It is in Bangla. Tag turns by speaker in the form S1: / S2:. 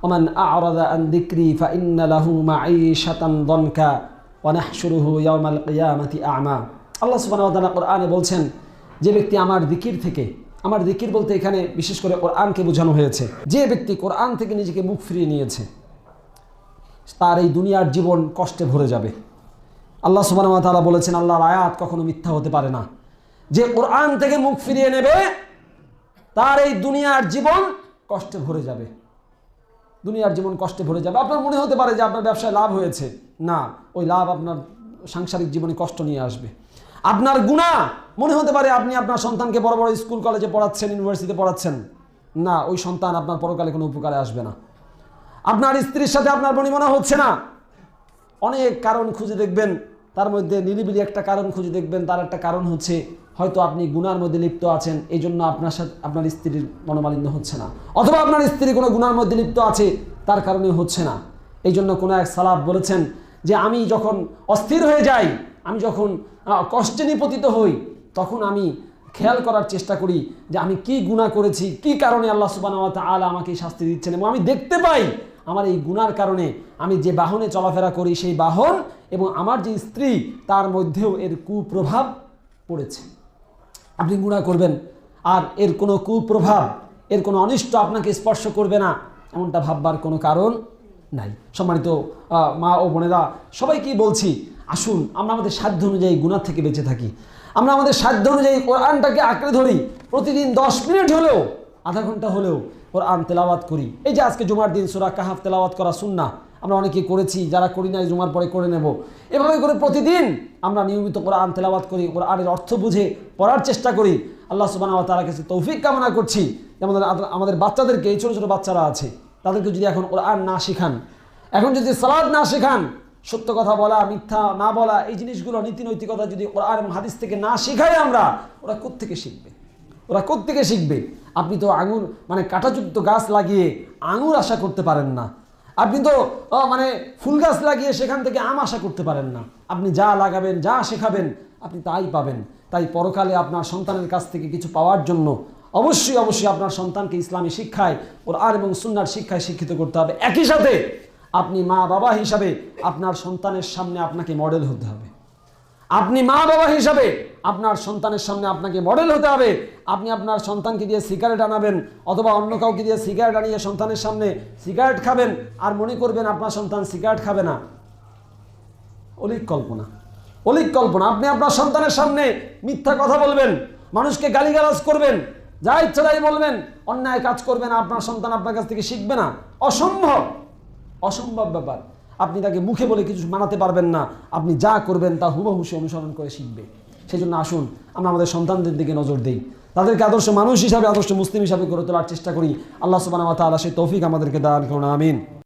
S1: ওমান আ'রাদা আন যিকরি ফাইন্না লাহু মাঈশাতান দানকা ওয়া নাহশুরুহু ইয়াওমাল কিয়ামাতি আ'মা। আল্লাহ সুবহানাহু ওয়া তাআলা কোরআনে বলছেন, যে ব্যক্তি আমার যিকির থেকে, আমার যিকির বলতে এখানে বিশেষ করে কোরআনকে বোঝানো হয়েছে, যে ব্যক্তি কোরআন থেকে নিজেকে মুখ ফিরিয়ে নিয়েছে তার এই দুনিয়ার জীবন কষ্টে ভরে যাবে। আল্লাহ সুবহানাহু ওয়া তাআলা বলেছেন, আল্লাহর আয়াত কখনো মিথ্যা হতে পারে না। যে কোরআন থেকে মুখ ফিরিয়ে নেবে তার এই দুনিয়ার জীবন কষ্টে ভরে যাবে, দুনিয়ার জীবন কষ্টে ভরে যাবে। আপনার মনে হতে পারে যে আপনার ব্যবসায় লাভ হয়েছে, না, ওই লাভ আপনার সাংসারিক জীবনে কষ্ট নিয়ে আসবে। আপনার গুনাহ মনে হতে পারে, আপনি আপনার সন্তানকে বড় বড় স্কুল কলেজে পড়াচ্ছেন, ইউনিভার্সিটিতে পড়াচ্ছেন, না, ওই সন্তান আপনার পরকালে কোনো উপকারে আসবে না। আপনার স্ত্রীর সাথে আপনার বনিবনা হচ্ছে না, অনেক কারণ খুঁজে দেখবেন, তার মধ্যে নিরিবিলি একটা কারণ খুঁজে দেখবেন, তার একটা কারণ হচ্ছে হয়তো আপনি গুনার মধ্যে লিপ্ত আছেন, এই জন্য আপনার সাথে আপনার স্ত্রীর মনোমালিন্য হচ্ছে না, অথবা আপনার স্ত্রী কোনো গুনার মধ্যে লিপ্ত আছে তার কারণে হচ্ছে না। এই জন্য কোনো এক সালাফ বলেছেন যে আমি যখন অস্থির হয়ে যাই, আমি যখন কষ্টে নিপতিত হই, তখন আমি খেয়াল করার চেষ্টা করি যে আমি কি গুনাহ করেছি, কি কারণে আল্লাহ সুবহানাহু ওয়া তাআলা আমাকে শাস্তি দিচ্ছেন, এবং আমি দেখতে পাই আমার এই গুনার কারণে আমি যে বাহনে চলাফেরা করি সেই বাহন এবং আমার যে স্ত্রী তার মধ্যেও এর কুপ্রভাব পড়েছে। আপনি গুনাহ করবেন আর এর কোনো কুপ্রভাব, এর কোনো অনিষ্ট আপনাকে স্পর্শ করবে না, এমনটা ভাববার কোনো কারণ নাই। সম্মানিত মা ও বোনেরা, সবাইকেই বলছি, আসুন আমরা আমাদের সাধ্য অনুযায়ী গুনাহ থেকে বেঁচে থাকি। আমরা আমাদের সাধ্য অনুযায়ী কোরআনটাকে আঁকড়ে ধরি, প্রতিদিন 10 মিনিট হলেও, আধা ঘন্টা হলেও কোরআন তেলাওয়াত করি। এই যে আজকে জুমার দিন সূরা কাহাফ তেলাওয়াত করা সুন্নাহ, আমরা অনেকেই করেছি, যারা করি নাই জুমার পরে করে নেব। এভাবে করে প্রতিদিন আমরা নিয়মিত কোরআন তেলাওয়াত করি, কোরআনের অর্থ বুঝে পড়ার চেষ্টা করি। আল্লাহ সুবহানাহু ওয়া তাআলার কাছে তৌফিক কামনা করছি। যেমন আমাদের বাচ্চাদেরকে, এই ছোটো ছোটো বাচ্চারা আছে, তাদেরকে যদি এখন কোরআন না শেখান, এখন যদি সালাত না শেখান, সত্য কথা বলা, মিথ্যা না বলা, এই জিনিসগুলো নীতি নৈতিকতা যদি কোরআন এবং হাদিস থেকে না শেখাই আমরা, ওরা কোত্থেকে শিখবে? ওরা কোত্থেকে শিখবে? আপনি তো আঙুর মানে কাঁটাযুক্ত গাছ লাগিয়ে আঙুর আশা করতে পারেন না, আপনি তো মানে ফুল গাছ লাগিয়ে সেখান থেকে আম আশা করতে পারেন না। আপনি যা লাগাবেন, যা শেখাবেন, আপনি তাই পাবেন। তাই পরকালে আপনার সন্তানের কাছ থেকে কিছু পাওয়ার জন্য অবশ্যই অবশ্যই আপনার সন্তানকে ইসলামী শিক্ষায়, কোরআন এবং সুন্নাহর শিক্ষায় শিক্ষিত করতে হবে। একই সাথে আপনি মা বাবা হিসাবে আপনার সন্তানের সামনে আপনাকে মডেল হতে হবে। আপনি মা বাবা হিসাবে আপনার সন্তানের সামনে আপনাকে মডেল হতে হবে। আপনি আপনার সন্তানকে দিয়ে সিগারেট আনাবেন অথবা অন্য কাউকে দিয়ে সিগারেট আনিয়ে সন্তানের সামনে সিগারেট খাবেন আর মনে করবেন আপনার সন্তান সিগারেট খাবে না, অলিক কল্পনা, অলিক কল্পনা। আপনি আপনার সন্তানের সামনে মিথ্যা কথা বলবেন, মানুষকে গালিগালাজ করবেন, যা ইচ্ছা তাই বলবেন, অন্যায় কাজ করবেন, আপনার সন্তান আপনার কাছ থেকে শিখবে না। অসম্ভব, অসম্ভব ব্যাপার। আপনি তাকে মুখে বলে কিছু মানাতে পারবেন না, আপনি যা করবেন তা হুবহু সে অনুসরণ করে শিখবে। সেই জন্য আসুন আমরা আমাদের সন্তানদের দিকে নজর দিই, তাদেরকে আদর্শ মানুষ হিসাবে, আদর্শ মুসলিম হিসাবে গড়ে তোলার চেষ্টা করি। আল্লাহ সুবহানাহু ওয়া তাআলা সেই তৌফিক আমাদেরকে দান করুন, আমিন।